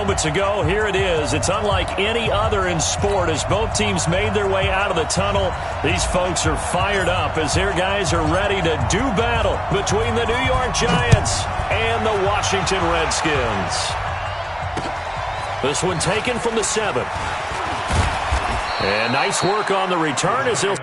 moments ago. Here it is. It's unlike any other in sport as both teams made their way out of the tunnel. These folks are fired up as their guys are ready to do battle between the New York Giants and the Washington Redskins. This one taken from the 7. And nice work on the return as he'll...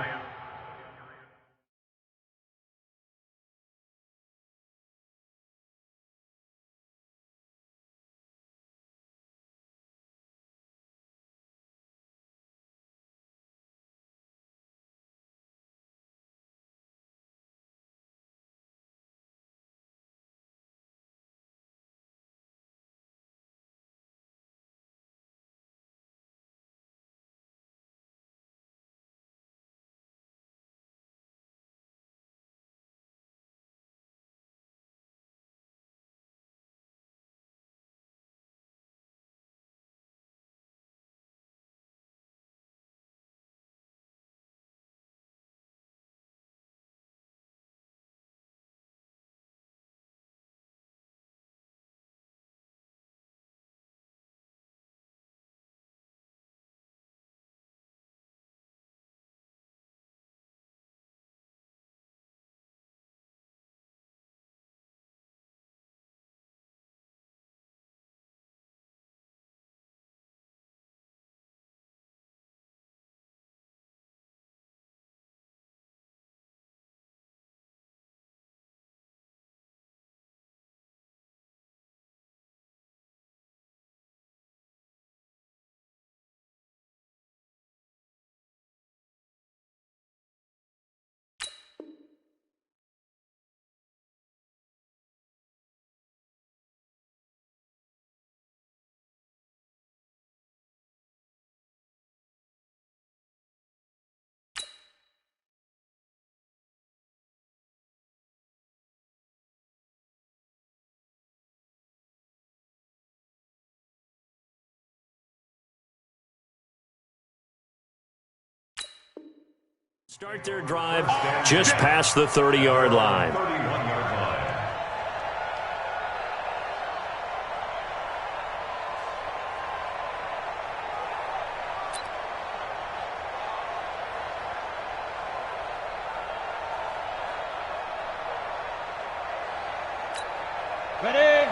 Start their drive just past the 30-yard line.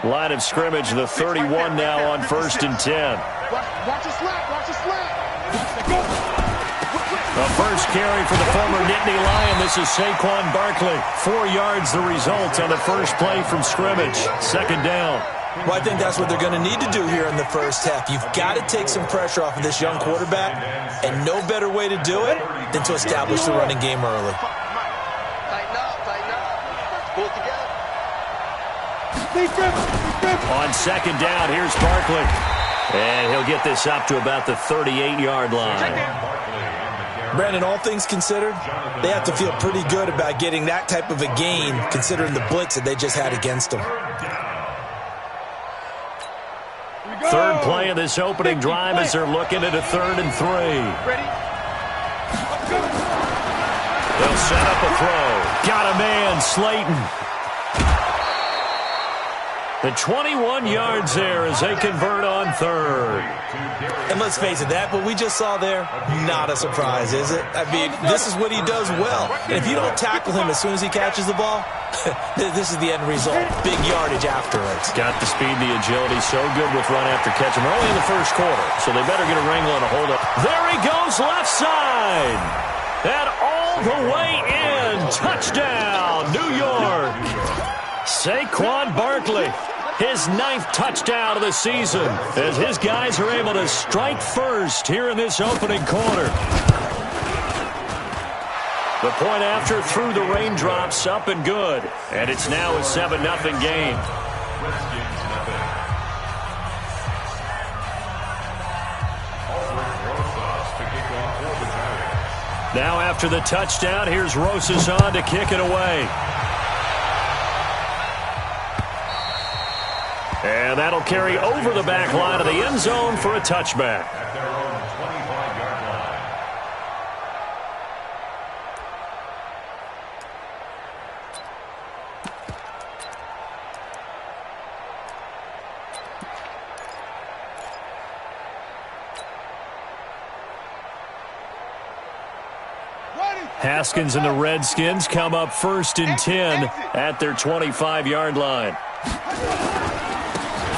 Line of scrimmage, the 31 now on 1st and 10. Watch the slap, watch the slap. The first carry for the former Nittany Lion. This is Saquon Barkley. 4 yards the result on the first play from scrimmage. 2nd down. Well, I think that's what they're going to need to do here in the first half. You've got to take some pressure off of this young quarterback, and no better way to do it than to establish the running game early. Tighten up, pull it together. On 2nd down, here's Barkley. And he'll get this up to about the 38-yard line. Brandon, all things considered, they have to feel pretty good about getting that type of a gain, considering the blitz that they just had against them. Third play of this opening drive as they're looking at a 3rd and 3. They'll set up a throw. Got a man, Slayton. The 21 yards there as they convert on 3rd. And let's face it, that what we just saw there, not a surprise, is it? I mean, this is what he does well. And if you don't tackle him as soon as he catches the ball, this is the end result. Big yardage after it. Got the speed, the agility, so good with run after catch. And we're only in the first quarter, so they better get a wrangle and a hold up. There he goes, left side. And all the way in. Touchdown, New York. Saquon Barkley. His 9th touchdown of the season as his guys are able to strike first here in this opening quarter. The point after through the raindrops up and good. And it's now a 7-0 game. Now after the touchdown, here's Rosas on to kick it away. And that'll carry over the back line of the end zone for a touchback. Haskins and the Redskins come up 1st and 10 at their 25-yard line.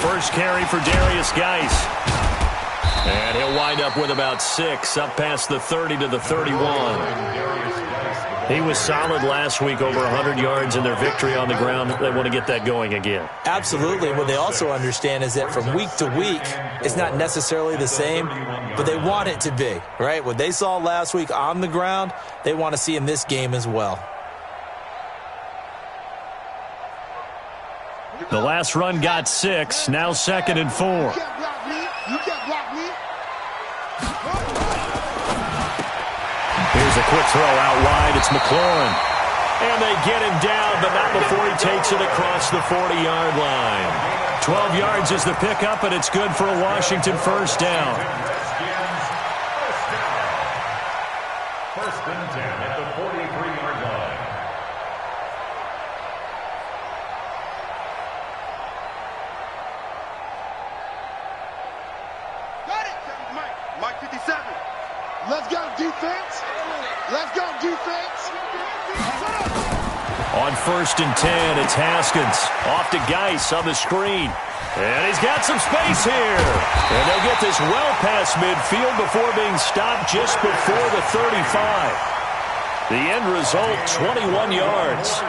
First carry for Darius Geis. And he'll wind up with about 6, up past the 30 to the 31. He was solid last week, over 100 yards in their victory on the ground. They want to get that going again. Absolutely. What they also understand is that from week to week, it's not necessarily the same, but they want it to be, right? What they saw last week on the ground, they want to see in this game as well. The last run got 6, now 2nd and 4. You can't block me. You can't block me. Here's a quick throw out wide. It's McLaurin. And they get him down, but not before he takes it across the 40-yard line. 12 yards is the pickup, and it's good for a Washington first down. First and 10 at the 43-yard line. Got it. Mike 57. Let's go, defense. Let's go, defense. On 1st and 10, it's Haskins. Off to Geis on the screen. And he's got some space here. And they'll get this well past midfield before being stopped just before the 35. The end result, 21 yards.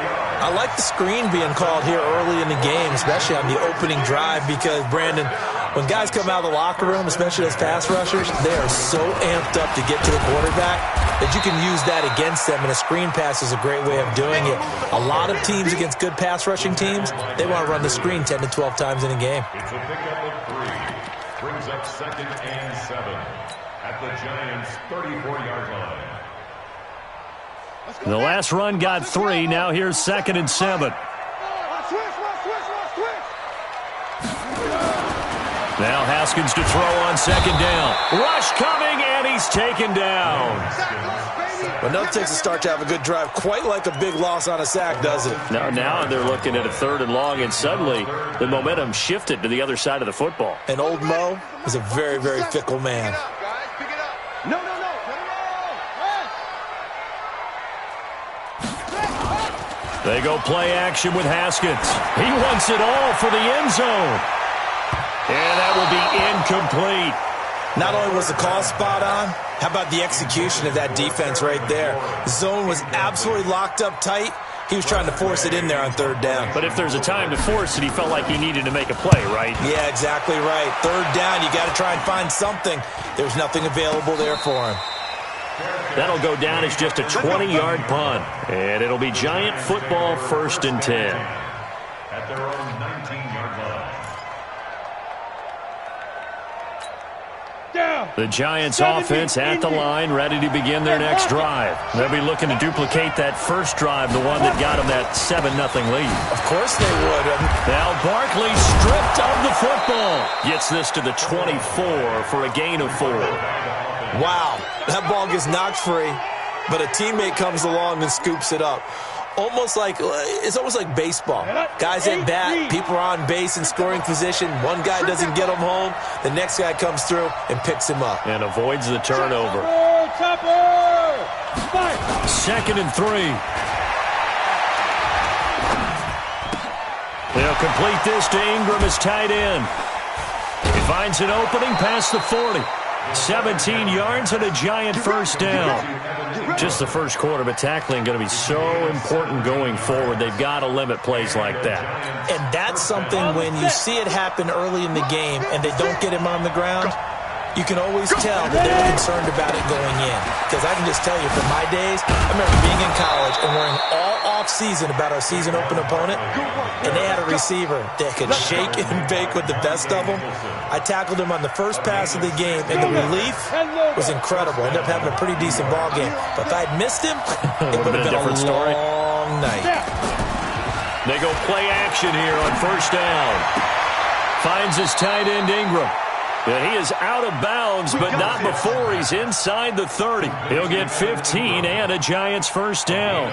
I like the screen being called here early in the game, especially on the opening drive, because, Brandon, when guys come out of the locker room, especially as pass rushers, they are so amped up to get to the quarterback that you can use that against them, and a screen pass is a great way of doing it. A lot of teams against good pass rushing teams, they want to run the screen 10 to 12 times in a game. It's a pickup of 3. Brings up 2nd and 7 at the Giants' 34-yard line. The last run got 3. Now here's 2nd and 7. Now Haskins to throw on 2nd down. Rush coming, and he's taken down. But no takes a start to have a good drive, quite like a big loss on a sack, does it? Now they're looking at a 3rd and long, and suddenly the momentum shifted to the other side of the football. And old Mo is a very, very fickle man. No. They go play action with Haskins. He wants it all for the end zone. And that will be incomplete. Not only was the call spot on, how about the execution of that defense right there? The zone was absolutely locked up tight. He was trying to force it in there on 3rd down. But if there's a time to force it, he felt like he needed to make a play, right? Yeah, exactly right. 3rd down, you got to try and find something. There's nothing available there for him. That'll go down as just a 20-yard punt. And it'll be Giant football 1st and 10. At their own 19-yard line. The Giants offense at the line, ready to begin their next drive. They'll be looking to duplicate that first drive, the one that got them that 7-0 lead. Of course they would. Now Barkley stripped of the football. Gets this to the 24 for a gain of 4. Wow, that ball gets knocked free, but a teammate comes along and scoops it up. It's almost like baseball. Guys at bat, people are on base in scoring position. One guy doesn't get him home. The next guy comes through and picks him up. And avoids the turnover. 2nd and 3. They'll complete this to Ingram as tight end. He finds an opening past the 40. 17 yards and a Giant first down. Just the first quarter, but tackling going to be so important going forward. They've got to limit plays like that. And that's something when you see it happen early in the game and they don't get him on the ground, you can always tell that they're concerned about it going in. Because I can just tell you, from my days, I remember being in college and worrying all off-season about our season-open opponent, and they had a receiver that could shake and bake with the best of them. I tackled him on the first pass of the game, and the relief was incredible. I ended up having a pretty decent ball game. But if I'd missed him, it would have been a long night. They go play action here on 1st down. Finds his tight end Ingram. And he is out of bounds, but not before he's inside the 30. He'll get 15 and a Giants first down.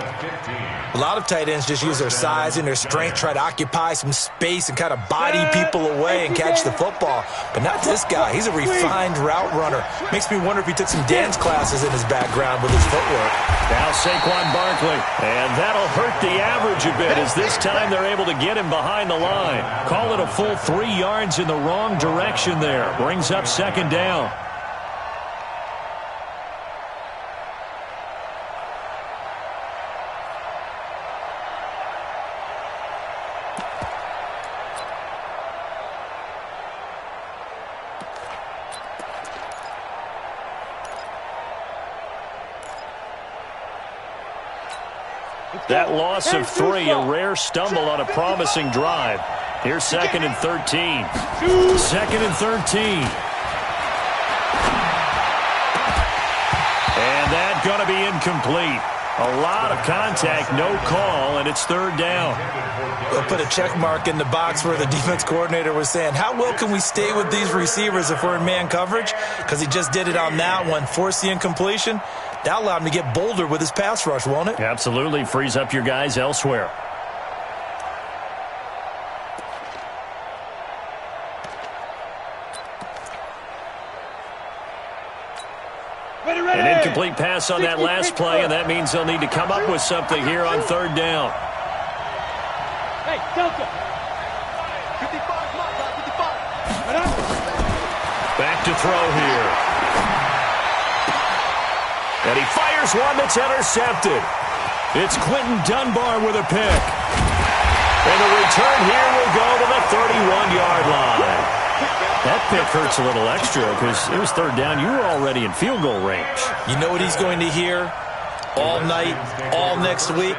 A lot of tight ends just use their size and their strength, try to occupy some space and kind of body people away and catch the football. But not this guy. He's a refined route runner. Makes me wonder if he took some dance classes in his background with his footwork. Now Saquon Barkley, and that'll hurt the average a bit as this time they're able to get him behind the line. Call it a full 3 yards in the wrong direction there. Brings up second down. That loss of 3, a rare stumble on a promising drive. Here's 2nd and 13. 2nd and 13. And that's going to be incomplete. A lot of contact, no call, and it's 3rd down. They'll put a check mark in the box where the defense coordinator was saying, how well can we stay with these receivers if we're in man coverage? Because he just did it on that one, forced the incompletion. That allowed him to get bolder with his pass rush, won't it? Absolutely. Frees up your guys elsewhere. An incomplete pass on that last play, and that means they'll need to come up with something here on 3rd down. Hey, Delta. 55, 55. Back to throw here. And he fires one that's intercepted. It's Quentin Dunbar with a pick. And the return here will go to the 31-yard line. That pick hurts a little extra because it was 3rd down. You were already in field goal range. You know what he's going to hear all night, all next week?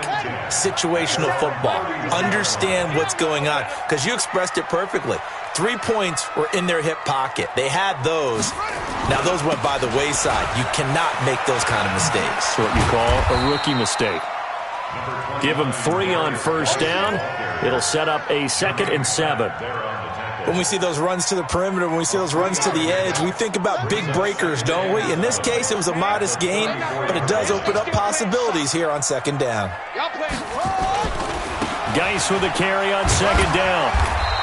Situational football. Understand what's going on because you expressed it perfectly. 3 points were in their hip pocket. They had those. Now, those went by the wayside. You cannot make those kind of mistakes. That's what you call a rookie mistake. Give them 3 on 1st down. It'll set up a 2nd and 7. When we see those runs to the perimeter, when we see those runs to the edge, we think about big breakers, don't we? In this case, it was a modest gain, but it does open up possibilities here on 2nd down. Geis with a carry on 2nd down.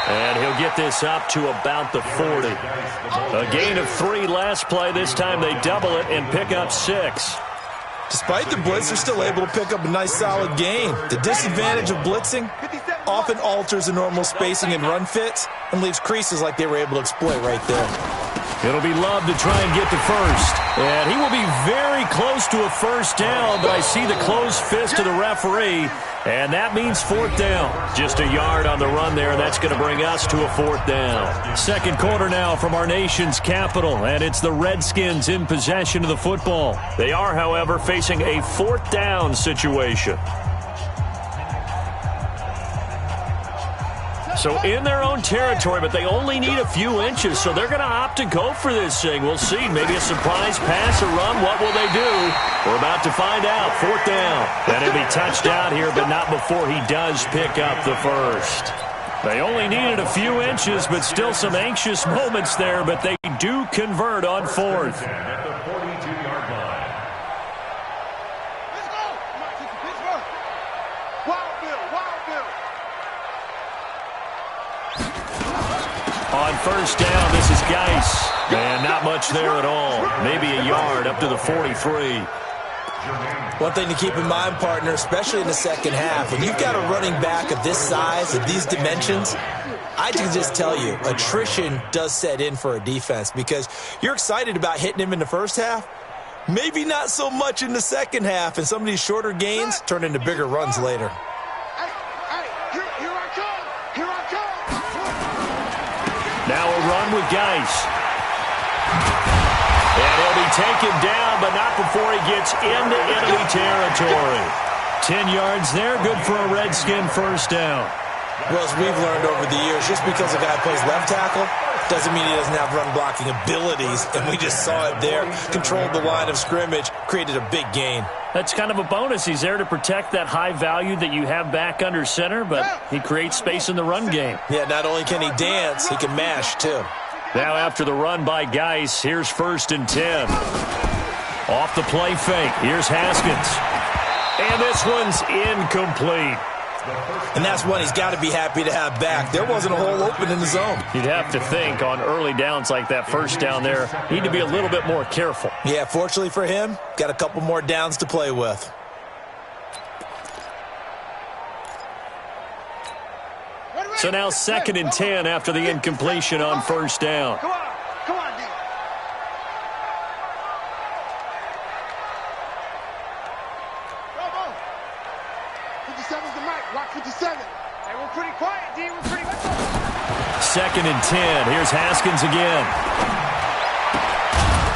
And he'll get this up to about the 40. A gain of 3 last play. This time they double it and pick up 6. Despite the blitz, they're still able to pick up a nice solid gain. The disadvantage of blitzing often alters the normal spacing and run fits and leaves creases like they were able to exploit right there. It'll be Love to try and get to first. And he will be very close to a 1st down, but I see the closed fist of the referee, and that means 4th down. Just a yard on the run there, and that's going to bring us to a 4th down. 2nd quarter now from our nation's capital, and it's the Redskins in possession of the football. They are, however, facing a 4th down situation. So in their own territory, but they only need a few inches, so they're going to opt to go for this thing. We'll see. Maybe a surprise pass, a run. What will they do? We're about to find out. 4th down. And he'll be touched out here, but not before he does pick up the first. They only needed a few inches, but still some anxious moments there, but they do convert on 4th. At the 42-yard line. Let's go. Pittsburgh. Wild Bill. Wild Bill. On 1st down, this is Geis. And not much there at all. Maybe a yard up to the 43. One thing to keep in mind, partner, especially in the 2nd half, when you've got a running back of this size, of these dimensions, I can just tell you, attrition does set in for a defense because you're excited about hitting him in the 1st half. Maybe not so much in the 2nd half, and some of these shorter gains turn into bigger runs later. Now a run with Geis. And he'll be taken down, but not before he gets into enemy territory. 10 yards there, good for a Redskin 1st down. Well, as we've learned over the years, just because a guy plays left tackle doesn't mean he doesn't have run blocking abilities, and we just saw it there. Controlled the line of scrimmage, created a big gain. That's kind of a bonus. He's there to protect that high value that you have back under center, but he creates space in the run game. Yeah, not only can he dance, he can mash, too. Now after the run by Geis, here's 1st and 10. Off the play fake. Here's Haskins. And this one's incomplete. And that's one he's got to be happy to have back. There wasn't a hole open in the zone. You'd have to think on early downs like that, first down there, need to be a little bit more careful. Yeah, fortunately for him, got a couple more downs to play with. So now 2nd and 10 after the incompletion on 1st down. Come on, D. Bravo. 57's the mic. Rock 57. Hey, we're pretty quiet, D. We're pretty quiet. 2nd and 10. Here's Haskins again.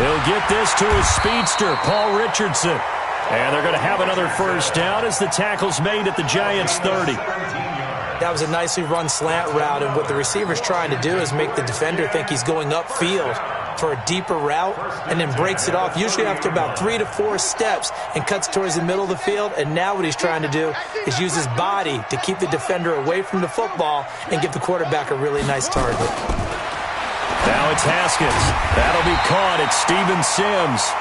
He'll get this to his speedster, Paul Richardson. And they're going to have another 1st down as the tackle's made at the Giants' 30. That was a nicely run slant route, and what the receiver's trying to do is make the defender think he's going upfield for a deeper route and then breaks it off, usually after about 3 to 4 steps, and cuts towards the middle of the field. And now what he's trying to do is use his body to keep the defender away from the football and give the quarterback a really nice target. Now it's Haskins. That'll be caught. It's Steven Sims.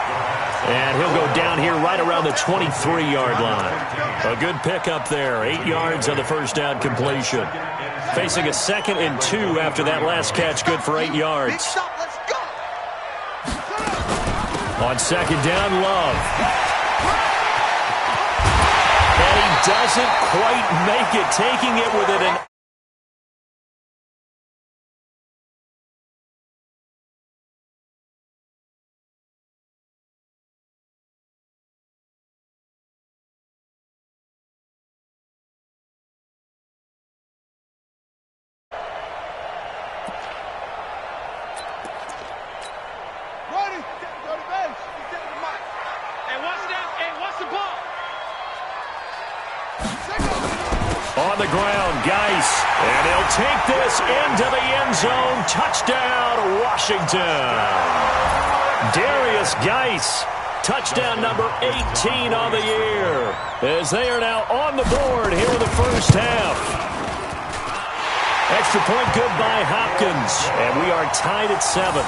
And he'll go down here right around the 23-yard line. A good pickup there. 8 yards on the 1st down completion. Facing a 2nd and 2 after that last catch, good for 8 yards. On 2nd down, Love. And he doesn't quite make it, taking it with it. On the ground, Geis, and he'll take this into the end zone. Touchdown, Washington. Darius Geis, touchdown number 18 on the year, as they are now on the board here in the 1st half. Extra point good by Hopkins, and we are tied at 7.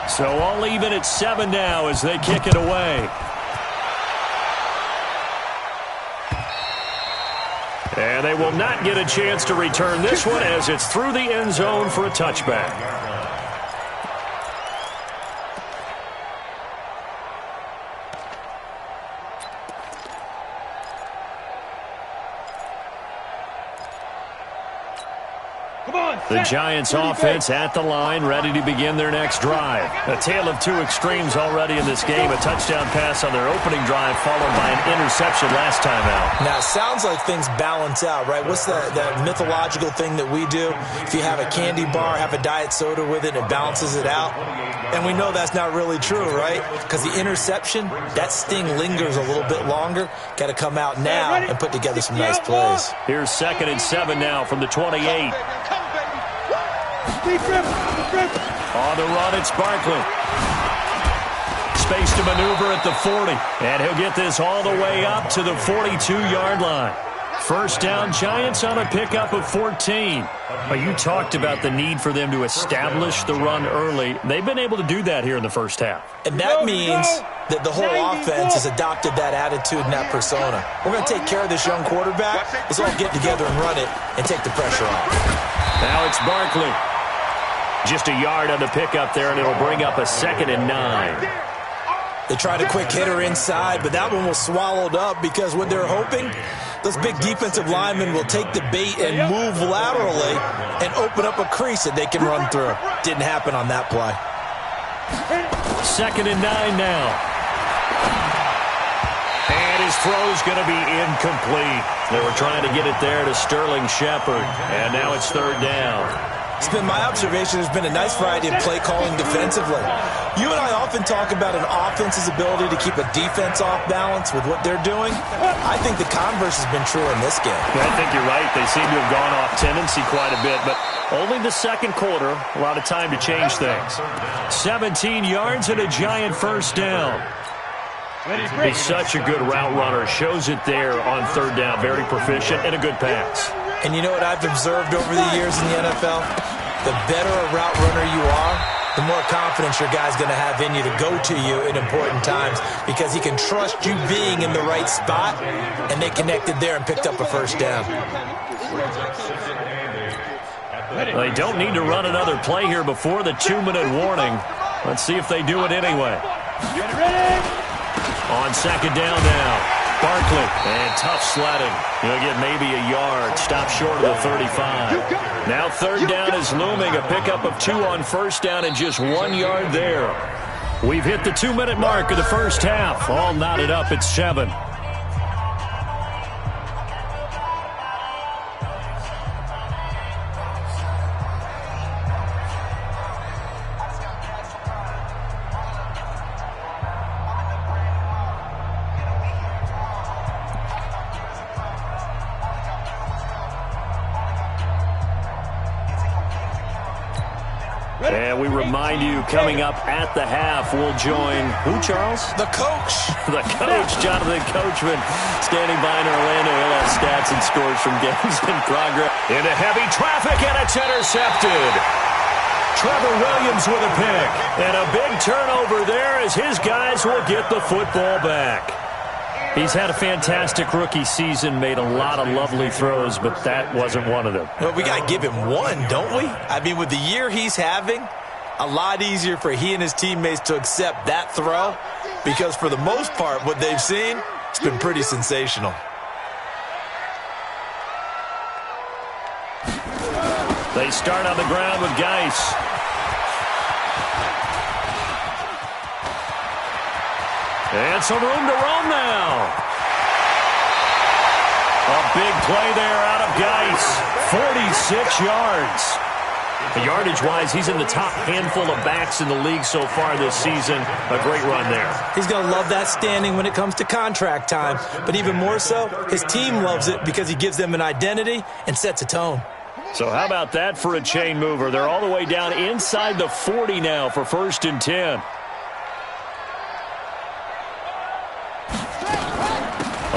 So all even at 7 now as they kick it away. And they will not get a chance to return this one as it's through the end zone for a touchback. The Giants offense at the line, ready to begin their next drive. A tale of 2 extremes already in this game. A touchdown pass on their opening drive, followed by an interception last time out. Now, it sounds like things balance out, right? What's that mythological thing that we do? If you have a candy bar, have a diet soda with it, it balances it out. And we know that's not really true, right? Because the interception, that sting lingers a little bit longer. Got to come out now and put together some nice plays. Here's 2nd and 7 now from the 28. On the run, it's Barkley. Space to maneuver at the 40. And he'll get this all the way up to the 42-yard line. 1st down, Giants on a pickup of 14. You talked about the need for them to establish the run early. They've been able to do that here in the 1st half. And that means that the whole offense has adopted that attitude and that persona. We're going to take care of this young quarterback. Let's all get together and run it and take the pressure off. Now it's Barkley. Just a yard on the pickup there, and it'll bring up a 2nd and 9. They tried a quick hitter inside, but that one was swallowed up because what they're hoping, those big defensive linemen will take the bait and move laterally and open up a crease that they can run through. Didn't happen on that play. 2nd and 9 now. And his throw's going to be incomplete. They were trying to get it there to Sterling Shepard, and now it's 3rd down. It's been my observation there's been a nice variety of play calling defensively. You and I often talk about an offense's ability to keep a defense off balance with what they're doing. I think the converse has been true in this game. I think you're right. They seem to have gone off tendency quite a bit, but only the 2nd quarter, a lot of time to change things. 17 yards and a Giant 1st down. He's such a good route runner. Shows it there on third down. Very proficient and a good pass. And you know what I've observed over the years in the NFL? The better a route runner you are, the more confidence your guy's going to have in you to go to you in important times because he can trust you being in the right spot, and they connected there and picked up a first down. They don't need to run another play here before the 2-minute warning. Let's see if they do it anyway. On second down now. Barkley, and tough sledding. He'll get maybe a yard, stop short of the 35. Now third down is looming, a pickup of 2 on first down and just 1 yard there. We've hit the 2-minute mark of the first half. All knotted up at 7. And we remind you, coming up at the half, we'll join who, Charles? The coach. The coach, Jonathan Coachman, standing by in Orlando. He'll have stats and scores from games in progress. Into heavy traffic, and it's intercepted. Trevor Williams with a pick. And a big turnover there as his guys will get the football back. He's had a fantastic rookie season, made a lot of lovely throws, but that wasn't one of them. Well, we got to give him one, don't we? I mean, with the year he's having, a lot easier for he and his teammates to accept that throw because for the most part, what they've seen, it's been pretty sensational. They start on the ground with Geis. And some room to roam now. A big play there out of Geis. 46 yards. Yardage-wise, he's in the top handful of backs in the league so far this season. A great run there. He's going to love that standing when it comes to contract time. But even more so, his team loves it because he gives them an identity and sets a tone. So how about that for a chain mover? They're all the way down inside the 40 now for 1st and 10.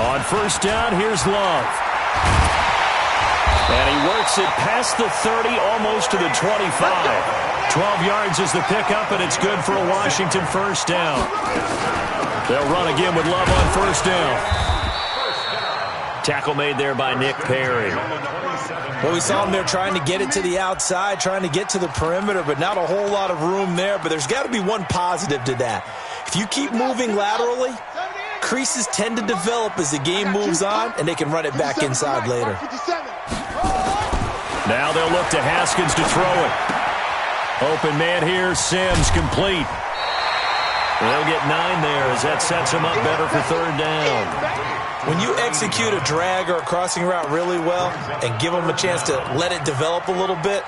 On first down, here's Love. And he works it past the 30, almost to the 25. 12 yards is the pickup, and it's good for a Washington first down. They'll run again with Love on first down. Tackle made there by Nick Perry. Well, we saw him there trying to get it to the outside, trying to get to the perimeter, but not a whole lot of room there. But there's got to be one positive to that. If you keep moving laterally, creases tend to develop as the game moves on, and they can run it back inside later. Now they'll look to Haskins to throw it. Open man here, Sims complete. They'll get 9 there as that sets him up better for third down. When you execute a drag or a crossing route really well and give them a chance to let it develop a little bit,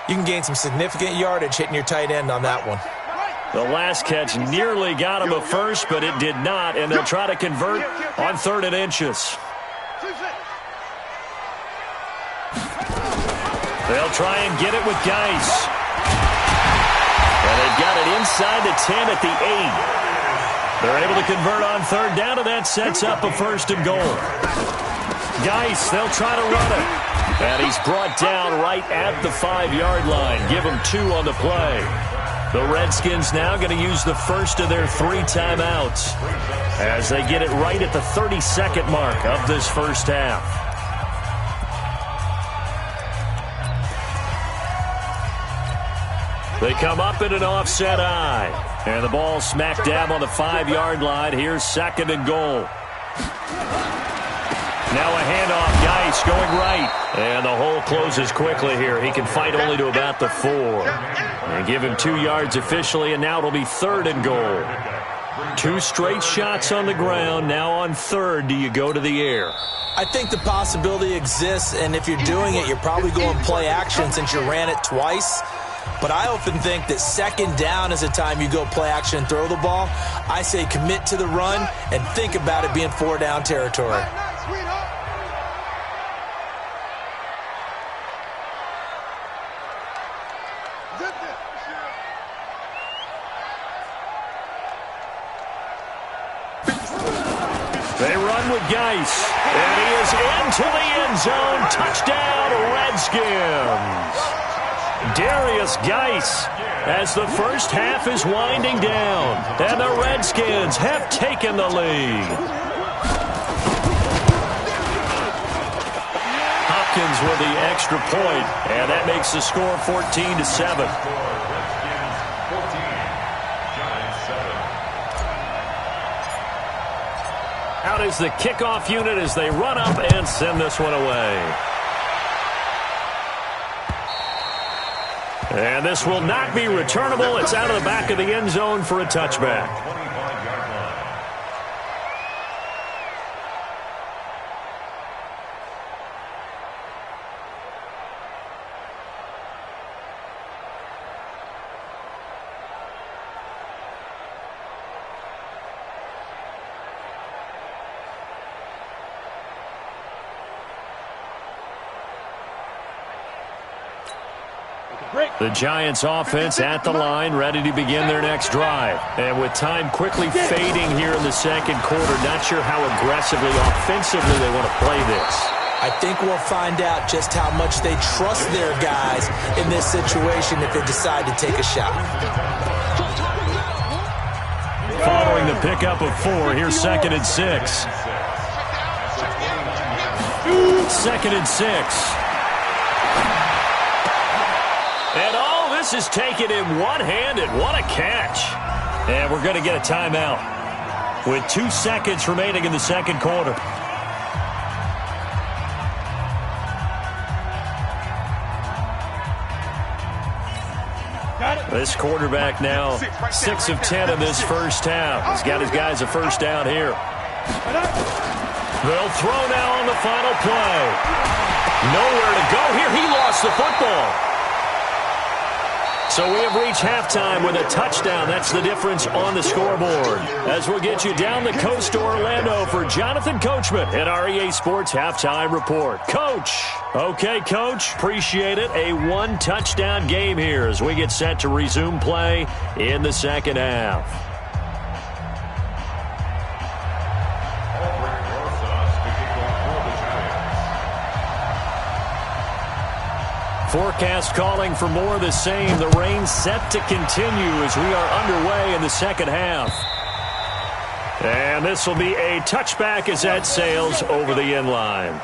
you can gain some significant yardage hitting your tight end on that one. The last catch nearly got him a first, but it did not, and they'll try to convert on 3rd and inches. They'll try and get it with Geis. And they've got it inside the 10 at the 8. They're able to convert on third down, and that sets up a 1st and goal. Geis, they'll try to run it. And he's brought down right at the 5-yard line. Give him 2 on the play. The Redskins now going to use the first of their 3 timeouts as they get it right at the 32nd mark of this first half. They come up in an offset eye. And the ball smack dab on the 5-yard line. Here's 2nd and goal. Now a handoff. Geis going right. And the hole closes quickly here. He can fight only to about the 4. And give him 2 yards officially, and now it'll be 3rd and goal. 2 straight shots on the ground. Now on 3rd, do you go to the air? I think the possibility exists, and if you're doing it, you're probably going play action since you ran it twice. But I often think that 2nd down is the time you go play action and throw the ball. I say commit to the run and think about it being 4-down territory. in with Geis. And he is into the end zone. Touchdown, Redskins. Darius Geis as the first half is winding down. And the Redskins have taken the lead. Hopkins with the extra point, and that makes the score 14-7. Out is the kickoff unit as they run up and send this one away. And this will not be returnable. It's out of the back of the end zone for a touchback. The Giants offense at the line, ready to begin their next drive. And with time quickly fading here in the second quarter, not sure how aggressively, offensively they want to play this. I think we'll find out just how much they trust their guys in this situation if they decide to take a shot. Following the pickup of 4, here's 2nd and 6. 2nd and 6. And all this is taken in one-handed. What a catch. And we're going to get a timeout with 2 seconds remaining in the second quarter. This quarterback now 6 of 10 in this first half. He's got his guys a first down here. They'll throw now on the final play. Nowhere to go here. He lost the football. So we have reached halftime with a touchdown. That's the difference on the scoreboard. As we'll get you down the coast to Orlando for Jonathan Coachman at our EA Sports Halftime Report. Coach. Okay, Coach. Appreciate it. A 1-touchdown game here as we get set to resume play in the second half. Forecast calling for more of the same. The rain set to continue as we are underway in the second half. And this will be a touchback as that sails over the end line.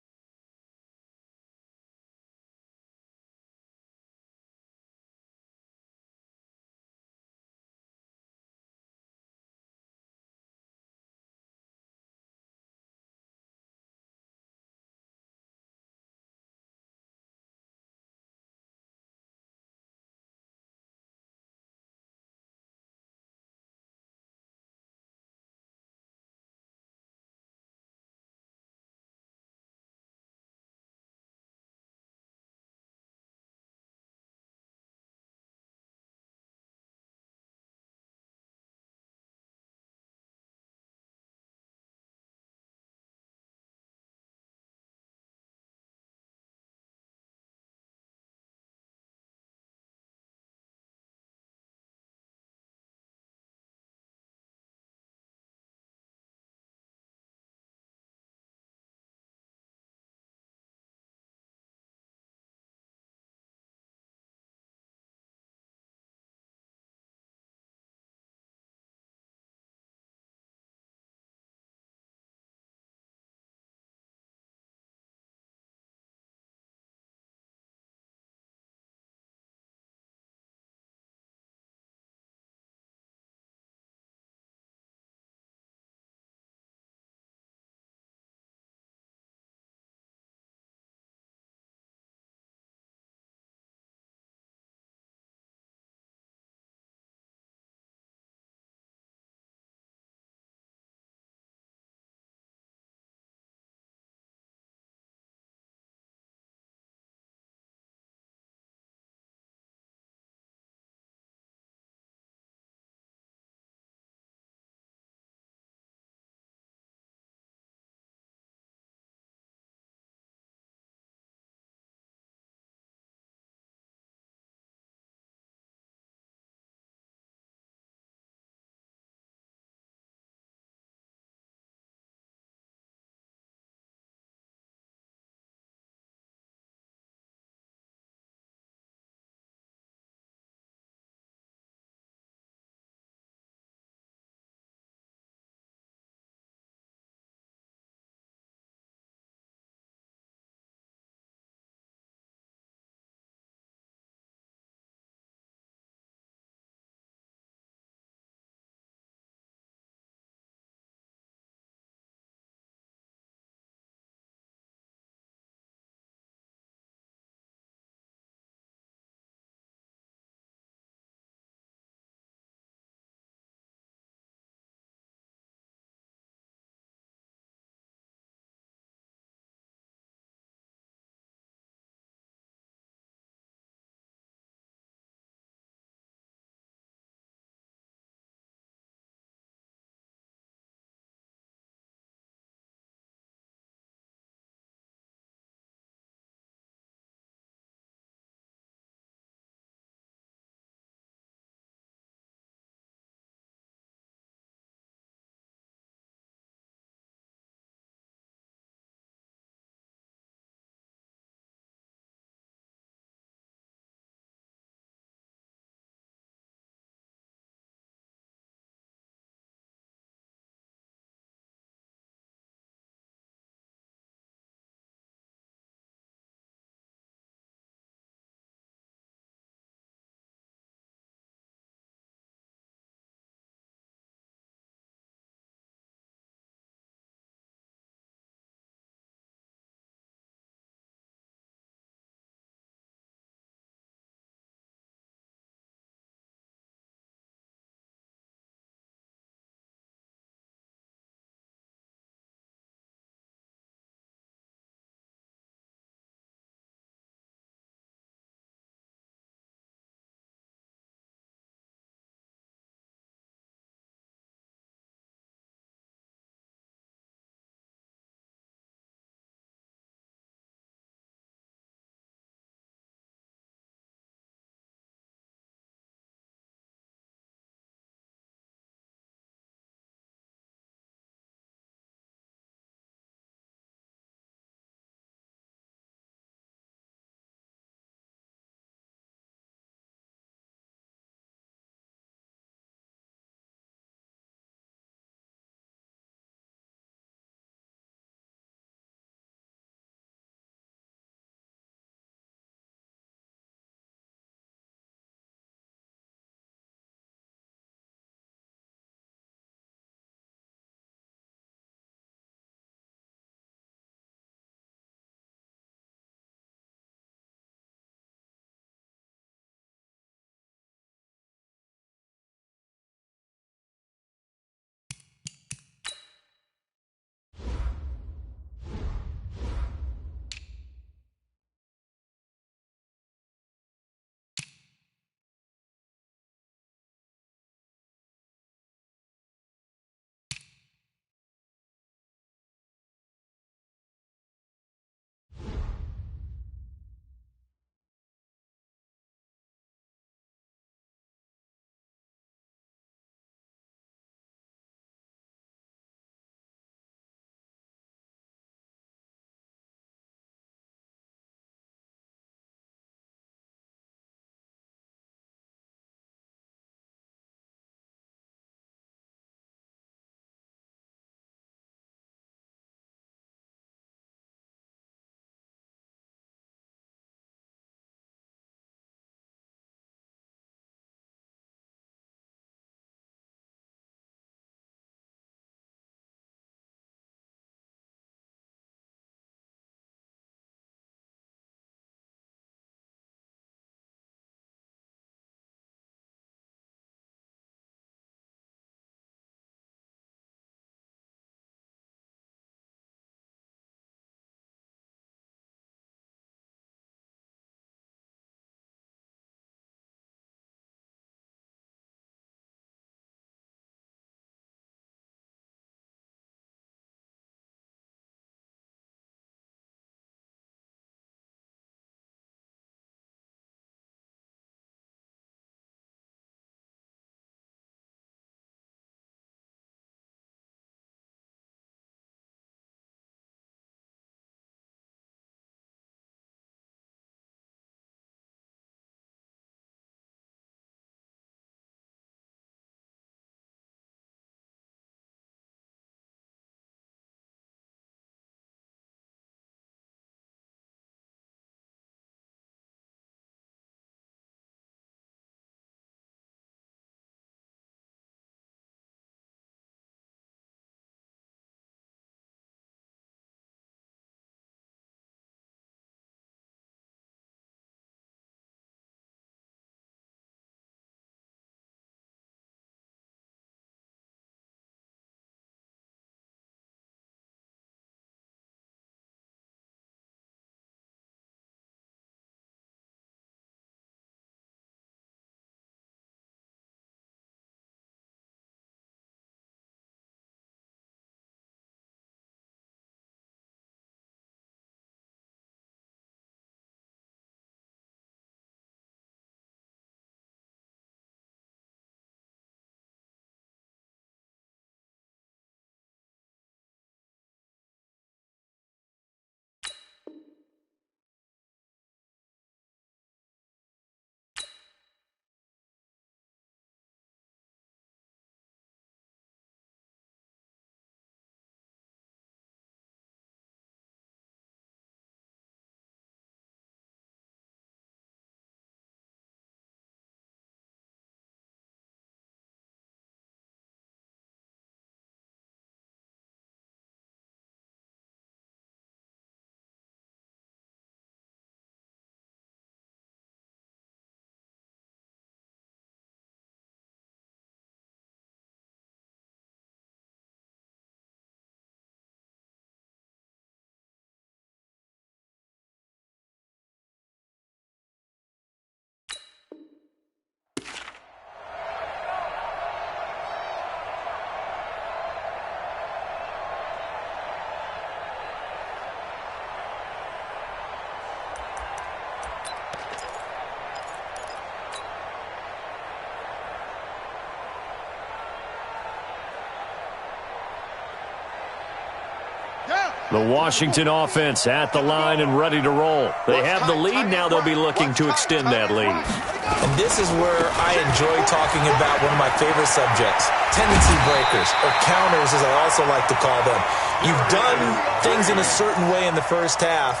The Washington offense at the line and ready to roll. They have the lead. Now they'll be looking to extend that lead. And this is where I enjoy talking about one of my favorite subjects, tendency breakers, or counters as I also like to call them. You've done things in a certain way in the first half,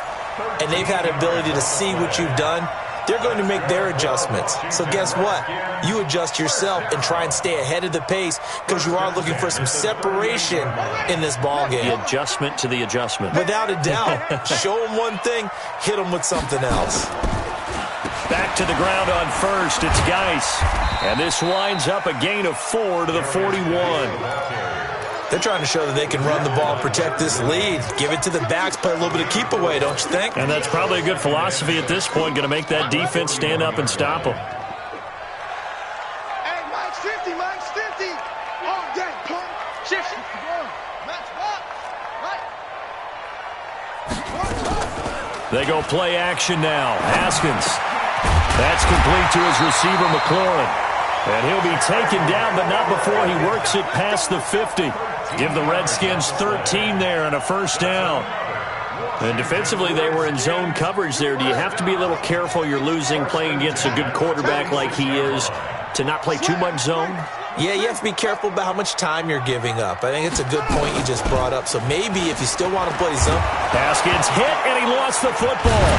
and they've had an ability to see what you've done. They're going to make their adjustments. So guess what? You adjust yourself and try and stay ahead of the pace because you are looking for some separation in this ball game. The adjustment to the adjustment. Without a doubt. Show them one thing, hit them with something else. Back to the ground on first. It's Geis. And this winds up a gain of 4 to the 41. They're trying to show that they can run the ball, protect this lead, give it to the backs, play a little bit of keep away, don't you think? And that's probably a good philosophy at this point, going to make that defense stand up and stop them. Hey, Mike's 50, Mike's 50. All day, pump. Shift. Match up. Right. They go play action now. Haskins. That's complete to his receiver, McLaurin. And he'll be taken down, but not before he works it past the 50. Give the Redskins 13 there and a first down. And defensively, they were in zone coverage there. Do you have to be a little careful? You're losing playing against a good quarterback like he is to not play too much zone? Yeah, you have to be careful about how much time you're giving up. I think it's a good point you just brought up. So maybe if you still want to play zone. Haskins hit, and he lost the football.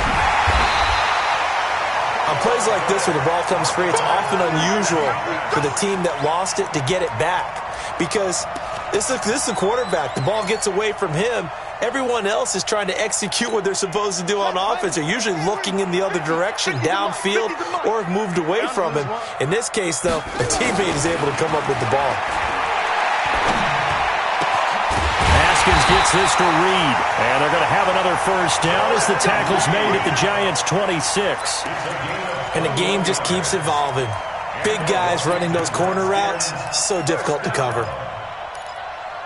On plays like this where the ball comes free, it's often unusual for the team that lost it to get it back. Because this is the quarterback. The ball gets away from him. Everyone else is trying to execute what they're supposed to do on offense. They're usually looking in the other direction, downfield, or have moved away from him. In this case, though, a teammate is able to come up with the ball. Haskins gets this to Reed, and they're going to have another first down as the tackle's made at the Giants' 26. And the game just keeps evolving. Big guys running those corner routes, so difficult to cover.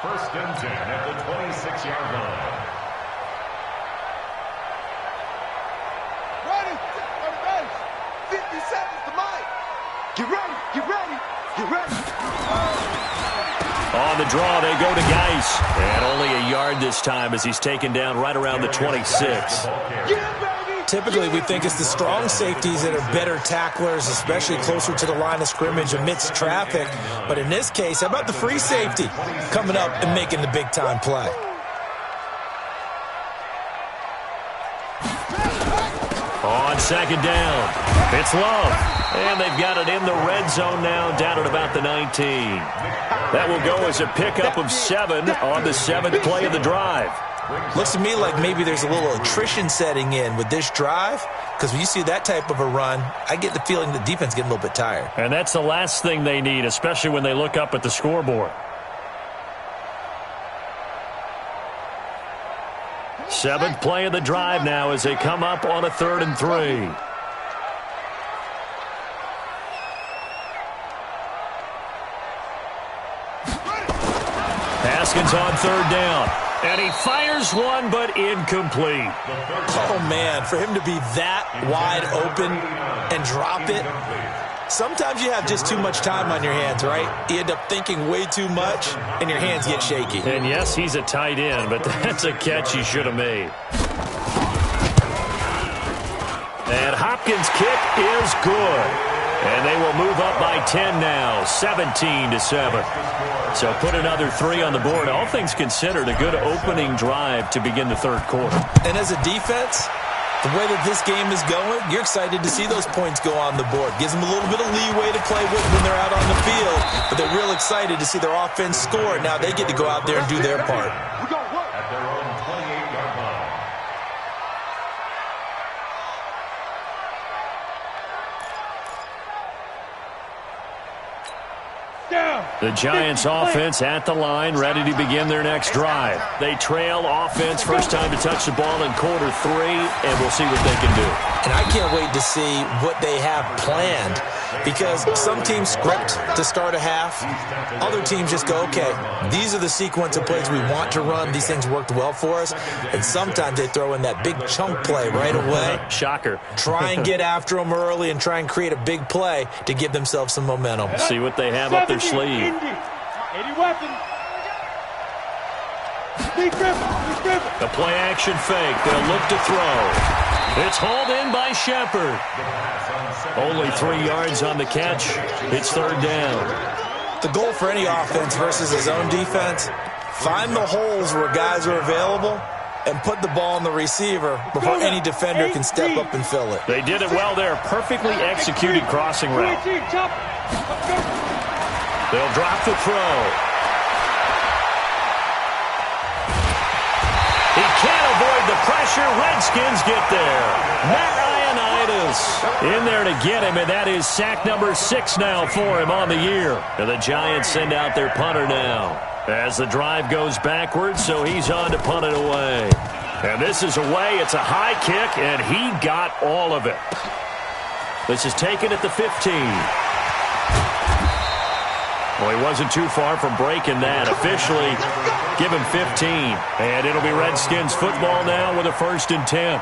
First and 10 at the 26-yard line. Ready. 50 seconds to Mike. Get ready. Get ready. Get ready. On the draw, they go to Geis. And only a yard this time as he's taken down right around the 26. Typically, we think it's the strong safeties that are better tacklers, especially closer to the line of scrimmage amidst traffic. But in this case, how about the free safety coming up and making the big-time play? On second down, it's Love. And they've got it in the red zone now, down at about the 19. That will go as a pickup of 7 on the 7th play of the drive. Looks to me like maybe there's a little attrition setting in with this drive, because when you see that type of a run, I get the feeling the defense getting a little bit tired. And that's the last thing they need, especially when they look up at the scoreboard. 7th play of the drive now as they come up on a 3rd and 3. Haskins on 3rd down. And he fires one, but incomplete. Oh, man, for him to be that wide open and drop it. Sometimes you have just too much time on your hands, right? You end up thinking way too much, and your hands get shaky. And, yes, he's a tight end, but that's a catch he should have made. And Hopkins' kick is good. And they will move up by 10 now, 17-7. So put another 3 on the board. All things considered, a good opening drive to begin the 3rd quarter. And as a defense, the way that this game is going, you're excited to see those points go on the board. Gives them a little bit of leeway to play with when they're out on the field. But they're real excited to see their offense score. Now they get to go out there and do their part. At their own 28-yard line. The Giants offense at the line, ready to begin their next drive. They trail offense, first time to touch the ball in quarter 3, and we'll see what they can do. And I can't wait to see what they have planned, because some teams script to start a half. Other teams just go, okay, these are the sequence of plays we want to run. These things worked well for us. And sometimes they throw in that big chunk play right away. Shocker. Try and get after them early and try and create a big play to give themselves some momentum. See what they have up their sleeve. The play-action fake. They'll look to throw. It's hauled in by Shepard. Only 3 yards on the catch. It's third down. The goal for any offense versus his own defense, find the holes where guys are available and put the ball on the receiver before any defender can step up and fill it. They did it well there. Perfectly executed crossing route. They'll drop the throw. He can't avoid the pressure. Redskins get there. Matt Ioannidis in there to get him, and that is sack number 6 now for him on the year. And the Giants send out their punter now as the drive goes backwards, so he's on to punt it away. And this is away. It's a high kick, and he got all of it. This is taken at the 15. Well, he wasn't too far from breaking that. Officially, give him 15. And it'll be Redskins football now with a 1st and 10.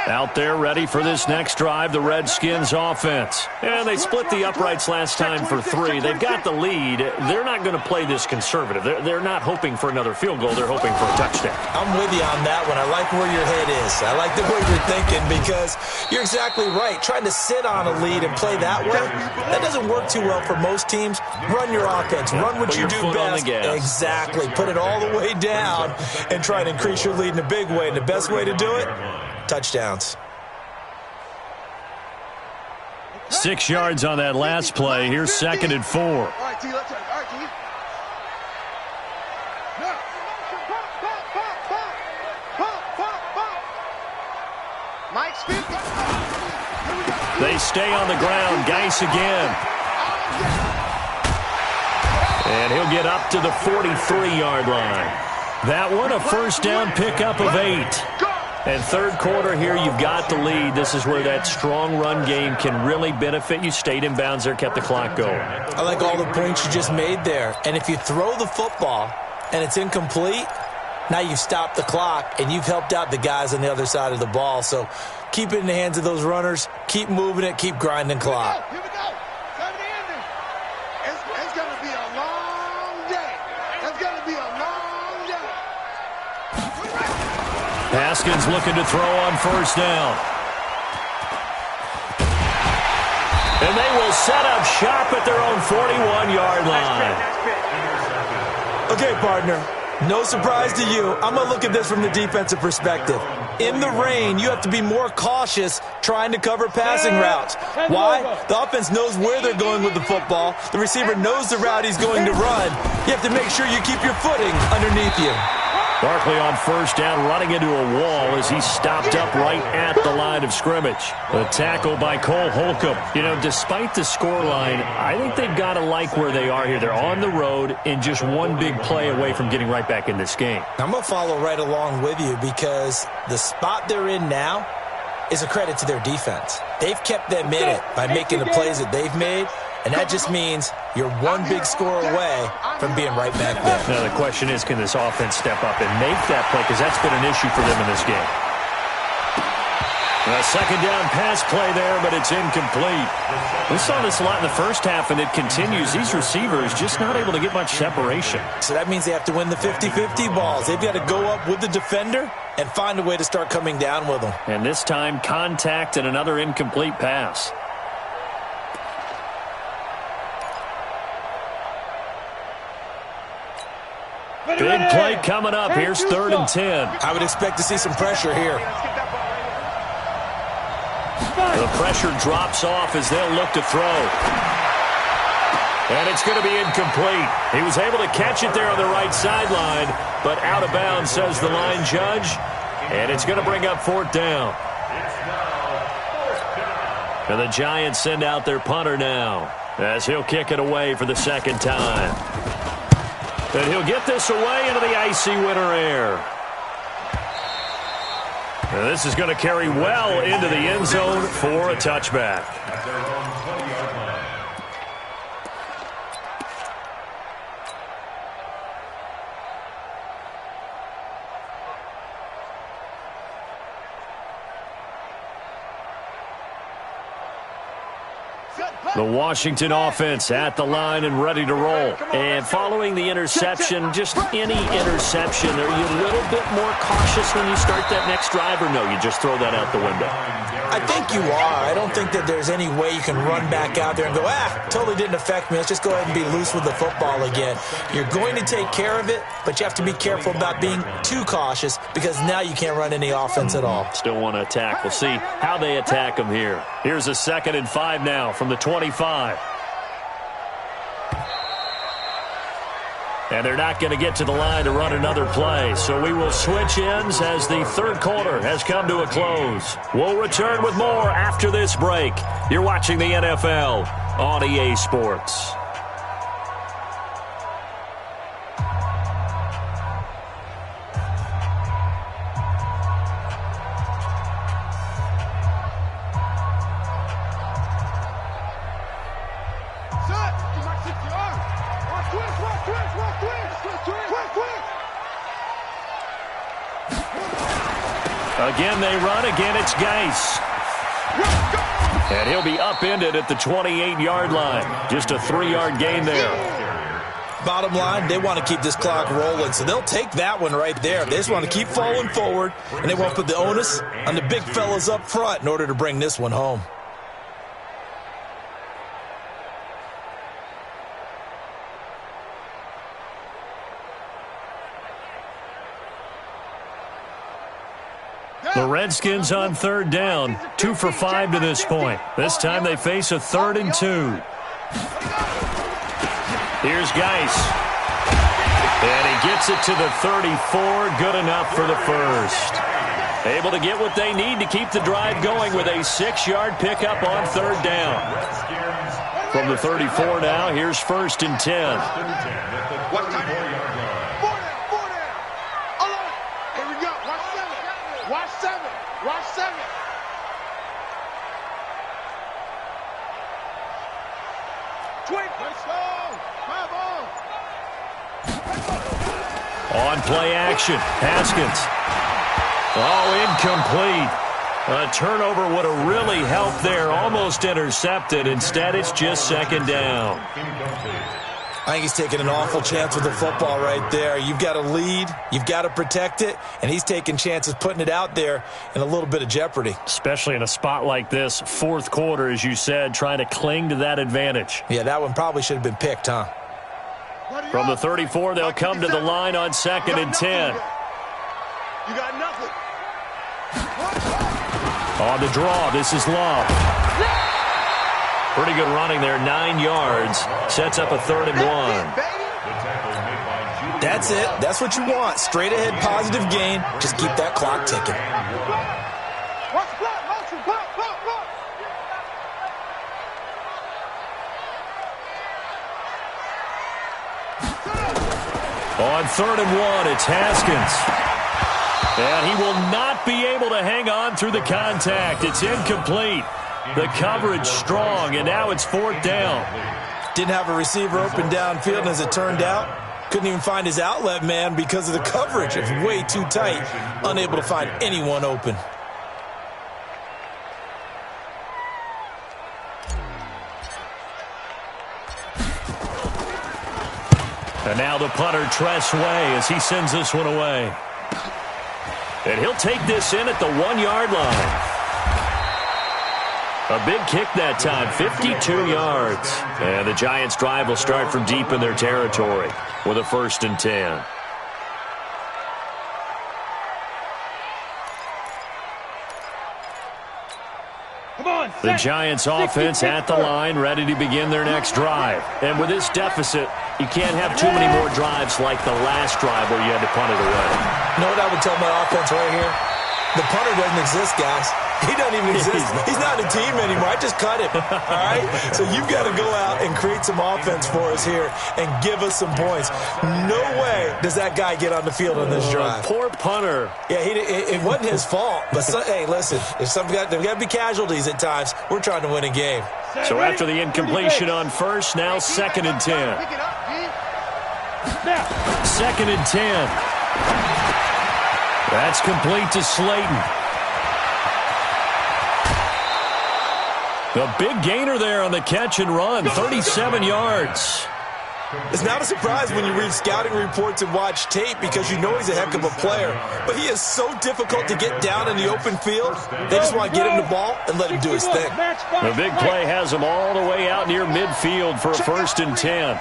Out there ready for this next drive, the Redskins offense. And they split the uprights last time for 3. They've got the lead. They're not going to play this conservative. They're not hoping for another field goal. They're hoping for a touchdown. I'm with you on that one. I like where your head is. I like the way you're thinking because you're exactly right. Trying to sit on a lead and play that way, that doesn't work too well for most teams. Run your offense. Run what you do best. Exactly. Put it all the way down and try and increase your lead in a big way. And the best way to do it, touchdowns. 6 yards on that last play. Here's 2nd and 4. All right, T, let's turn. All right, T. Mike's 50. They stay on the ground. Geis again. And he'll get up to the 43-yard line. That one, a 1st down pickup of 8. And third quarter here, you've got the lead. This is where that strong run game can really benefit you. Stayed in bounds there, kept the clock going. I like all the points you just made there. And if you throw the football and it's incomplete, now you've stopped the clock and you've helped out the guys on the other side of the ball. So keep it in the hands of those runners. Keep moving it. Keep grinding clock. Here we go. Time to end it. It's going to be a long day. It's going to be a long day. Haskins looking to throw on 1st down. And they will set up shop at their own 41-yard line. Okay, partner. No surprise to you. I'm going to look at this from the defensive perspective. In the rain, you have to be more cautious trying to cover passing routes. Why? The offense knows where they're going with the football. The receiver knows the route he's going to run. You have to make sure you keep your footing underneath you. Barkley on 1st down, running into a wall as he stopped up right at the line of scrimmage. The tackle by Cole Holcomb. You know, despite the scoreline, I think they've got to like where they are here. They're on the road and just one big play away from getting right back in this game. I'm going to follow right along with you because the spot they're in now is a credit to their defense. They've kept them in it by making the plays that they've made, and that just means you're one big score away from being right back there. Now the question is, can this offense step up and make that play? Because that's been an issue for them in this game. A 2nd down pass play there, but it's incomplete. We saw this a lot in the first half, and it continues. These receivers just not able to get much separation. So that means they have to win the 50-50 balls. They've got to go up with the defender and find a way to start coming down with them. And this time, contact and another incomplete pass. Big play coming up. Here's 3rd and 10. I would expect to see some pressure here. The pressure drops off as they'll look to throw. And it's going to be incomplete. He was able to catch it there on the right sideline, but out of bounds, says the line judge. And it's going to bring up 4th down. And the Giants send out their punter now as he'll kick it away for the 2nd time. And he'll get this away into the icy winter air. And this is going to carry well into the end zone for a touchback. The Washington offense at the line and ready to roll. And following the interception, just any interception, are you a little bit more cautious when you start that next drive, or no, you just throw that out the window? I think you are. I don't think that there's any way you can run back out there and go, totally didn't affect me. Let's just go ahead and be loose with the football again. You're going to take care of it, but you have to be careful about being too cautious because now you can't run any offense at all. Still want to attack. We'll see how they attack them here. Here's a 2nd and 5 now from the 25. And they're not going to get to the line to run another play. So we will switch ends as the third quarter has come to a close. We'll return with more after this break. You're watching the NFL on EA Sports. Again, they run. Again, it's Geis. And he'll be upended at the 28-yard line. Just a 3-yard gain there. Bottom line, they want to keep this clock rolling, so they'll take that one right there. They just want to keep falling forward, and they won't put the onus on the big fellas up front in order to bring this one home. The Redskins on 3rd down, 2 for 5 to this point. This time they face a 3rd and 2. Here's Geis. And he gets it to the 34, good enough for the first. Able to get what they need to keep the drive going with a 6-yard pickup on 3rd down. From the 34 now, here's 1st and 10. What time? 4 down. All right. Here we go. Watch 7. Watch 7. Let's go. On play action, Haskins. Oh, incomplete. A turnover would have really helped there. Almost intercepted. Instead, it's just 2nd down. I think he's taking an awful chance with the football right there. You've got to lead, you've got to protect it, and he's taking chances putting it out there in a little bit of jeopardy. Especially in a spot like this, 4th quarter, as you said, trying to cling to that advantage. Yeah, that one probably should have been picked, huh? From the 34, they'll come to the line on 2nd and 10. You got nothing. On the draw, this is Love. Pretty good running there, 9 yards. Sets up a 3rd and 1. That's it. That's what you want. Straight ahead, positive gain. Just keep that clock ticking. On 3rd and 1, it's Haskins. And he will not be able to hang on through the contact. It's incomplete. The coverage strong, and now it's 4th down. Didn't have a receiver open downfield, and as it turned out, couldn't even find his outlet man because of the coverage. It's way too tight, unable to find anyone open. And now the punter, Tress Way, as he sends this one away. And he'll take this in at the 1-yard line. A big kick that time, 52 yards. And the Giants' drive will start from deep in their territory with a 1st and 10. The Giants' offense at the line, ready to begin their next drive. And with this deficit, you can't have too many more drives like the last drive where you had to punt it away. You know what I would tell my offense right here? The punter doesn't exist, guys. He doesn't even exist. He's not a team anymore. I just cut him. All right? So you've got to go out and create some offense for us here and give us some points. No way does that guy get on the field on this drive. Poor punter. Yeah, it wasn't his fault. But, hey, listen, there's got to be casualties at times. We're trying to win a game. So after the incompletion on 1st, now 2nd and 10. 2nd and 10. That's complete to Slayton. A big gainer there on the catch and run, 37 yards. It's not a surprise when you read scouting reports and watch tape because you know he's a heck of a player. But he is so difficult to get down in the open field. They just want to get him the ball and let him do his thing. The big play has him all the way out near midfield for a 1st and 10.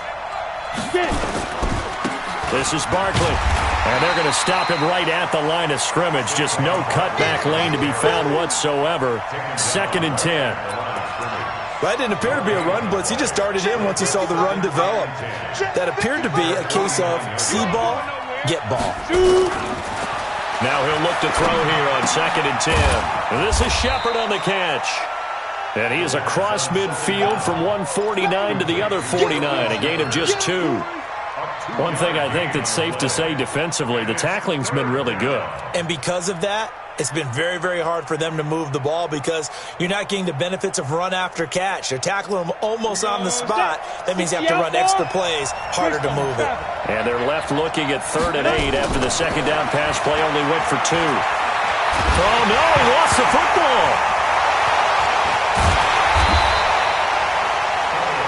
This is Barkley. And they're going to stop him right at the line of scrimmage. Just no cutback lane to be found whatsoever. 2nd and 10. That didn't appear to be a run blitz. He just darted in once he saw the run develop. That appeared to be a case of see ball, get ball. Now he'll look to throw here on 2nd and 10. This is Shepard on the catch. And he is across midfield from 149 to the other 49, a gain of just 2. One thing I think that's safe to say defensively, the tackling's been really good. And because of that, it's been very, very hard for them to move the ball because you're not getting the benefits of run after catch. They're tackling them almost on the spot. That means you have to run extra plays, harder to move it. And they're left looking at 3rd and 8 after the 2nd down pass play only went for 2. Oh, no, he lost the football.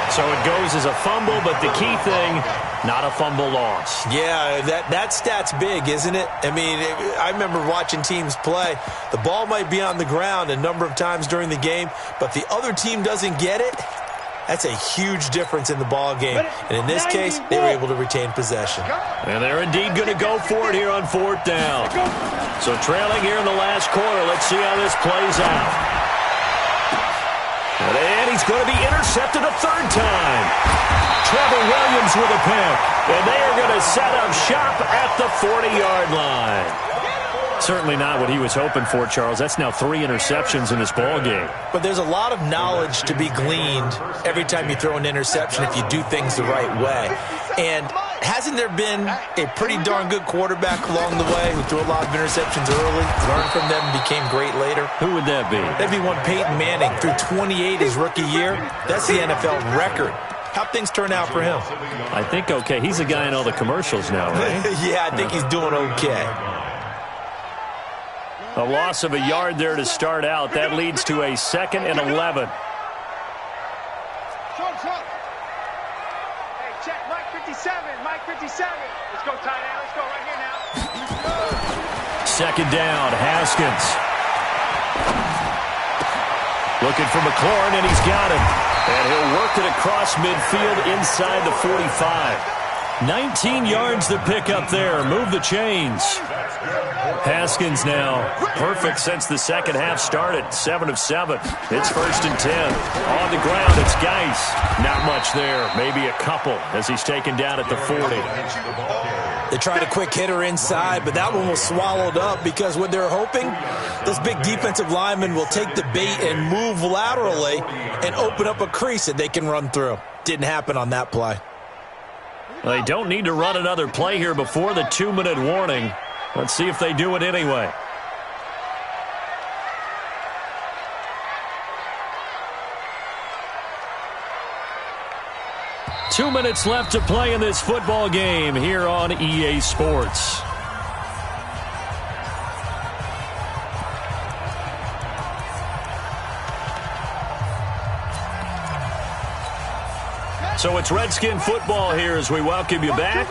So it goes as a fumble, but the key thing, not a fumble loss. Yeah, that stat's big, isn't it? I mean, I remember watching teams play. The ball might be on the ground a number of times during the game, but the other team doesn't get it. That's a huge difference in the ball game. And in this case, they were able to retain possession. And they're indeed going to go for it here on 4th down. So trailing here in the last quarter, let's see how this plays out. And he's going to be intercepted a 3rd time. Trevor Williams with a pick. And they are going to set up shop at the 40-yard line. Certainly not what he was hoping for, Charles. That's now 3 interceptions in this ball game. But there's a lot of knowledge to be gleaned every time you throw an interception if you do things the right way. And hasn't there been a pretty darn good quarterback along the way who threw a lot of interceptions early, learned from them, and became great later? Who would that be? That'd be one Peyton Manning. Threw 28 his rookie year. That's the NFL record. How'd things turn out for him? I think okay. He's a guy in all the commercials now, right? Yeah, I think he's doing okay. A loss of a yard there to start out. That leads to a 2nd and 11. Hey, check Mike 57. Mike 57. Let's go, tight end. Let's go right here now. 2nd down, Haskins. Looking for McLaurin, and he's got him. And he'll work it across midfield inside the 45. 19 yards to pick up there. Move the chains. Haskins now perfect since the 2nd half started. 7 of 7. It's 1st and 10. On the ground, it's Geis. Not much there. Maybe a couple as he's taken down at the 40. They tried a quick hitter inside, but that one was swallowed up because what they're hoping, those big defensive linemen will take the bait and move laterally and open up a crease that they can run through. Didn't happen on that play. They don't need to run another play here before the 2-minute warning. Let's see if they do it anyway. Two minutes left to play in this football game here on EA Sports. So it's Redskin football here as we welcome you back.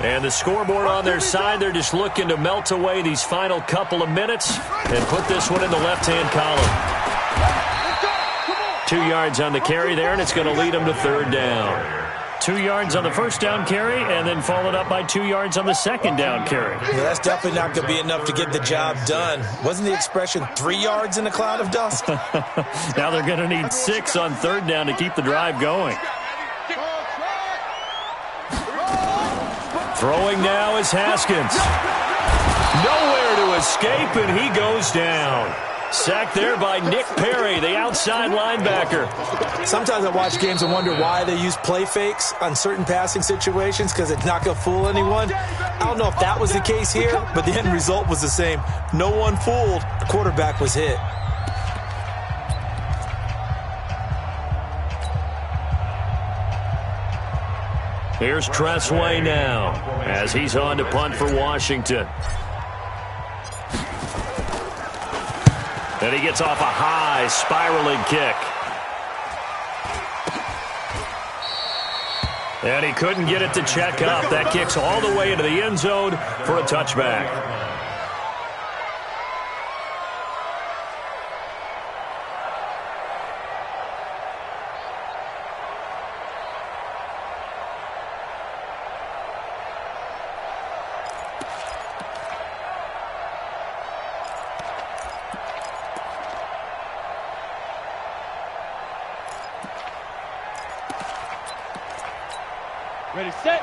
And the scoreboard on their side, they're just looking to melt away these final couple of minutes and put this one in the left-hand column. 2 yards on the carry there, and it's going to lead them to 3rd down. 2 yards on the 1st down carry, and then followed up by 2 yards on the 2nd down carry. Yeah, that's definitely not going to be enough to get the job done. Wasn't the expression 3 yards in a cloud of dust? Now they're going to need 6 on 3rd down to keep the drive going. Throwing now is Haskins. Nowhere to escape, and he goes down. Sacked there by Nick Perry, the outside linebacker. Sometimes I watch games and wonder why they use play fakes on certain passing situations because it's not going to fool anyone. I don't know if that was the case here, but the end result was the same. No one fooled. The quarterback was hit. Here's Tressway now as he's on to punt for Washington. And he gets off a high spiraling kick. And he couldn't get it to check up. That kicks all the way into the end zone for a touchback.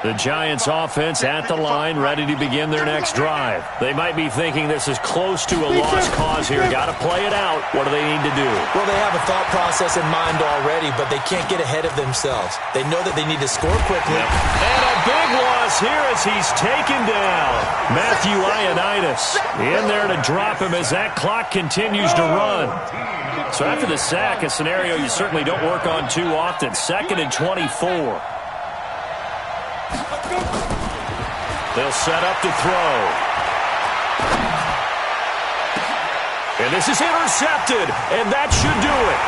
The Giants offense at the line, ready to begin their next drive. They might be thinking this is close to a lost cause here. Got to play it out. What do they need to do? Well, they have a thought process in mind already, but they can't get ahead of themselves. They know that they need to score quickly. Yep. And a big loss here as he's taken down. Matthew Ioannidis in there to drop him as that clock continues to run. So after the sack, a scenario you certainly don't work on too often. 2nd and 24. They'll set up to throw. And this is intercepted, and that should do it.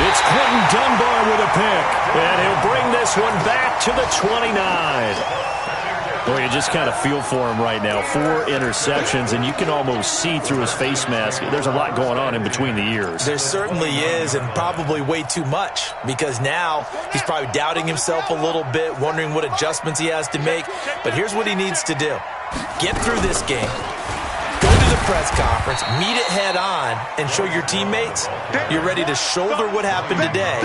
It's Quentin Dunbar with a pick, and he'll bring this one back to the 29. Boy, you just kind of feel for him right now. 4 interceptions, and you can almost see through his face mask. There's a lot going on in between the ears. There certainly is, and probably way too much, because now he's probably doubting himself a little bit, wondering what adjustments he has to make. But here's what he needs to do. Get through this game. Go to the press conference, meet it head on, and show your teammates you're ready to shoulder what happened today,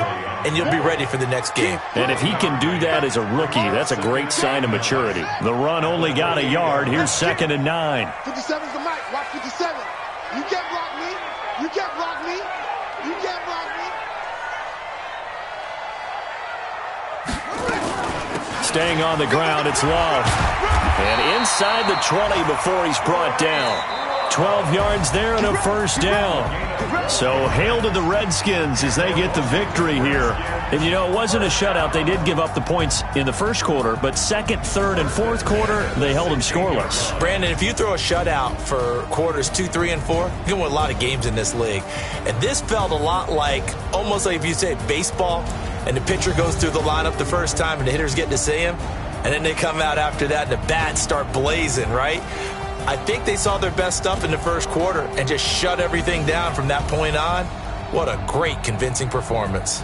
and you'll be ready for the next game. And if he can do that as a rookie, that's a great sign of maturity. The run only got a yard. Here's 2nd and 9. 57's the mic. Watch 57. You can't block me. You can't block me. You can't block me. Staying on the ground, it's Love. And inside the 20 before he's brought down. 12 yards there and a first down. So hail to the Redskins as they get the victory here. And, you know, it wasn't a shutout. They did give up the points in the first quarter, but 2nd, 3rd, and 4th quarter, they held them scoreless. Brandon, if you throw a shutout for quarters 2, 3, and 4, you're going to win a lot of games in this league. And this felt a lot like, almost like if you say baseball, and the pitcher goes through the lineup the first time and the hitters get to see him, and then they come out after that and the bats start blazing, right? I think they saw their best stuff in the first quarter and just shut everything down from that point on. What a great, convincing performance.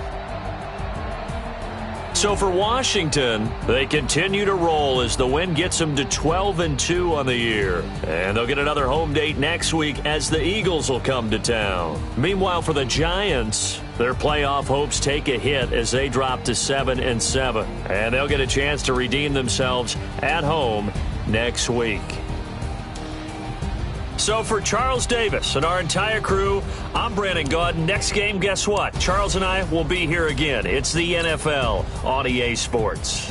So for Washington, they continue to roll as the win gets them to 12-2 on the year. And they'll get another home date next week as the Eagles will come to town. Meanwhile, for the Giants, their playoff hopes take a hit as they drop to 7-7. And they'll get a chance to redeem themselves at home next week. So for Charles Davis and our entire crew, I'm Brandon Gaudin. Next game, guess what? Charles and I will be here again. It's the NFL on EA Sports.